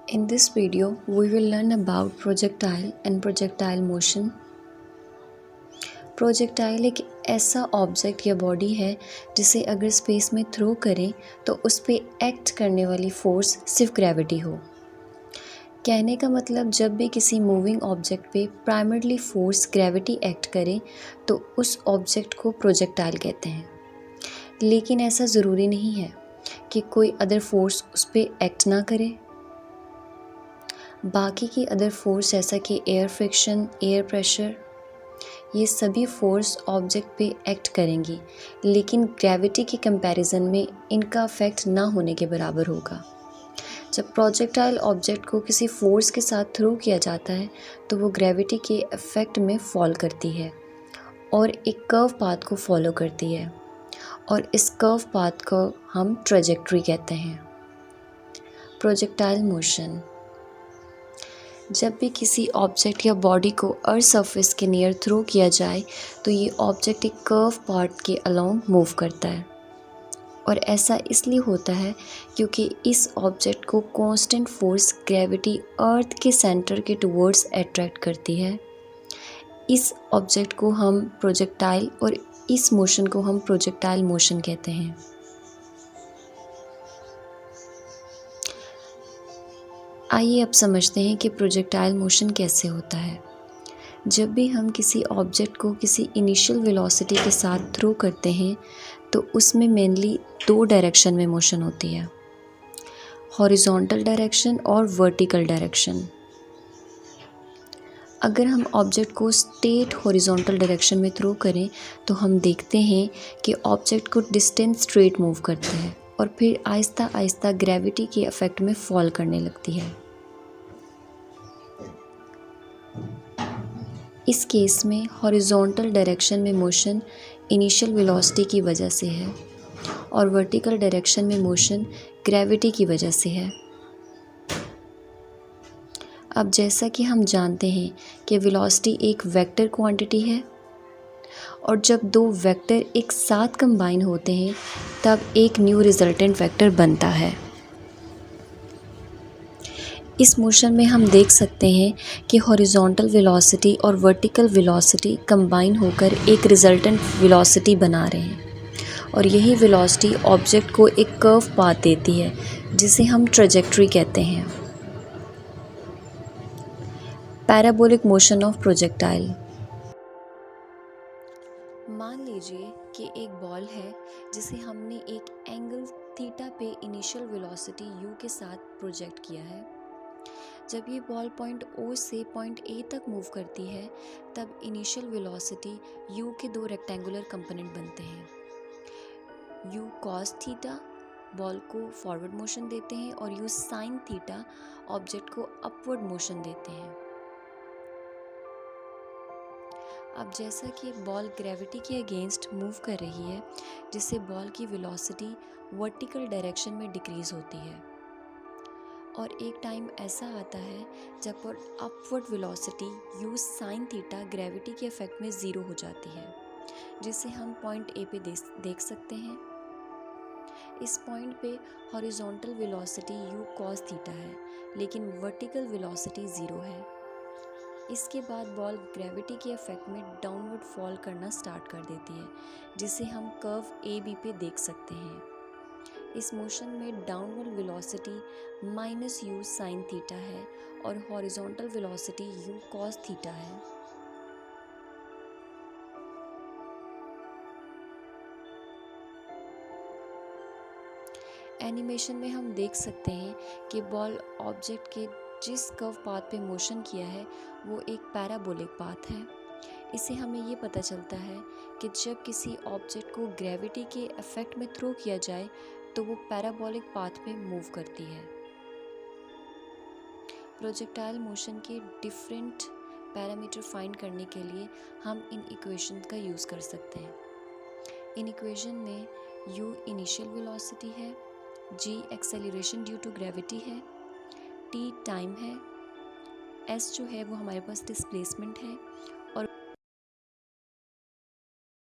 In this video, we will learn about projectile and projectile motion. Projectile एक ऐसा object या body है जिसे अगर स्पेस में थ्रो करें तो उस पर एक्ट करने वाली फोर्स सिर्फ ग्रेविटी हो। कहने का मतलब जब भी किसी मूविंग ऑब्जेक्ट पे प्राइमरली फोर्स ग्रेविटी एक्ट करे तो उस ऑब्जेक्ट को प्रोजेक्टाइल कहते हैं। लेकिन ऐसा ज़रूरी नहीं है कि कोई अदर फोर्स उस पर एक्ट ना करे। बाकी की अदर फोर्स जैसा कि एयर फ्रिक्शन, एयर प्रेशर, ये सभी फोर्स ऑब्जेक्ट पे एक्ट करेंगी, लेकिन ग्रेविटी के कंपैरिजन में इनका इफेक्ट ना होने के बराबर होगा। जब प्रोजेक्टाइल ऑब्जेक्ट को किसी फोर्स के साथ थ्रो किया जाता है तो वो ग्रेविटी के इफेक्ट में फॉल करती है और एक कर्व पाथ को फॉलो करती है, और इस कर्व पाथ को हम ट्रेजेक्ट्री कहते हैं। प्रोजेक्टाइल मोशन, जब भी किसी ऑब्जेक्ट या बॉडी को अर्थ सरफेस के नियर थ्रो किया जाए तो ये ऑब्जेक्ट एक कर्व पार्ट के अलोंग मूव करता है, और ऐसा इसलिए होता है क्योंकि इस ऑब्जेक्ट को कांस्टेंट फोर्स ग्रेविटी अर्थ के सेंटर के टुवर्ड्स अट्रैक्ट करती है। इस ऑब्जेक्ट को हम प्रोजेक्टाइल और इस मोशन को हम प्रोजेक्टाइल मोशन कहते हैं। आइए अब समझते हैं कि प्रोजेक्टाइल मोशन कैसे होता है। जब भी हम किसी ऑब्जेक्ट को किसी इनिशियल वेलोसिटी के साथ थ्रो करते हैं तो उसमें मेनली दो डायरेक्शन में मोशन होती है, हॉरिजॉन्टल डायरेक्शन और वर्टिकल डायरेक्शन। अगर हम ऑब्जेक्ट को स्ट्रेट हॉरिजॉन्टल डायरेक्शन में थ्रो करें तो हम देखते हैं कि ऑब्जेक्ट को डिस्टेंस स्ट्रेट मूव करता है और फिर आहिस्ता आहिस्ता ग्रेविटी के इफेक्ट में फॉल करने लगती है। इस केस में हॉरिजॉन्टल डायरेक्शन में मोशन इनिशियल वेलोसिटी की वजह से है और वर्टिकल डायरेक्शन में मोशन ग्रेविटी की वजह से है। अब जैसा कि हम जानते हैं कि वेलोसिटी एक वेक्टर क्वांटिटी है, और जब दो वेक्टर एक साथ कंबाइन होते हैं तब एक न्यू रिजल्टेंट वेक्टर बनता है। इस मोशन में हम देख सकते हैं कि हॉरिजॉन्टल वेलोसिटी और वर्टिकल वेलोसिटी कंबाइन होकर एक रिजल्टेंट वेलोसिटी बना रहे हैं, और यही वेलोसिटी ऑब्जेक्ट को एक कर्व पाथ देती है जिसे हम ट्रेजेक्ट्री कहते हैं। पैराबोलिक मोशन ऑफ प्रोजेक्टाइल, मान लीजिए कि एक बॉल है जिसे हमने एक एंगल थीटा पे इनिशियल वेलोसिटी u के साथ प्रोजेक्ट किया है। जब ये बॉल पॉइंट O से पॉइंट A तक मूव करती है तब इनिशियल वेलोसिटी u के दो रेक्टेंगुलर कंपोनेंट बनते हैं। u cos थीटा बॉल को फॉरवर्ड मोशन देते हैं और u sin थीटा ऑब्जेक्ट को अपवर्ड मोशन देते हैं। अब जैसा कि बॉल ग्रेविटी के अगेंस्ट मूव कर रही है, जिससे बॉल की वेलोसिटी वर्टिकल डायरेक्शन में डिक्रीज होती है, और एक टाइम ऐसा आता है जब upward velocity u sin theta gravity के इफेक्ट में ज़ीरो हो जाती है, जिसे हम पॉइंट A पे देख सकते हैं। इस पॉइंट पे horizontal velocity u cos theta है, लेकिन वर्टिकल वेलोसिटी ज़ीरो है। इसके बाद बॉल ग्रेविटी के इफेक्ट में डाउनवर्ड फॉल करना स्टार्ट कर देती है, जिसे हम कर्व AB पे देख सकते हैं। इस मोशन में downward velocity -u sin theta है और horizontal velocity u cos theta है। एनिमेशन में हम देख सकते हैं कि बॉल ऑब्जेक्ट के जिस कर्व पाथ पे मोशन किया है वो एक पैराबोलिक पाथ है। इससे हमें ये पता चलता है कि जब किसी ऑब्जेक्ट को ग्रेविटी के इफेक्ट में थ्रो किया जाए तो वो पैराबोलिक पाथ पे मूव करती है। प्रोजेक्टाइल मोशन के डिफरेंट पैरामीटर फाइंड करने के लिए हम इन इक्वेशन का यूज़ कर सकते हैं। इन इक्वेशन में u इनिशियल वेलोसिटी है, g acceleration due to gravity है, t टाइम है, s जो है वो हमारे पास डिस्प्लेसमेंट है,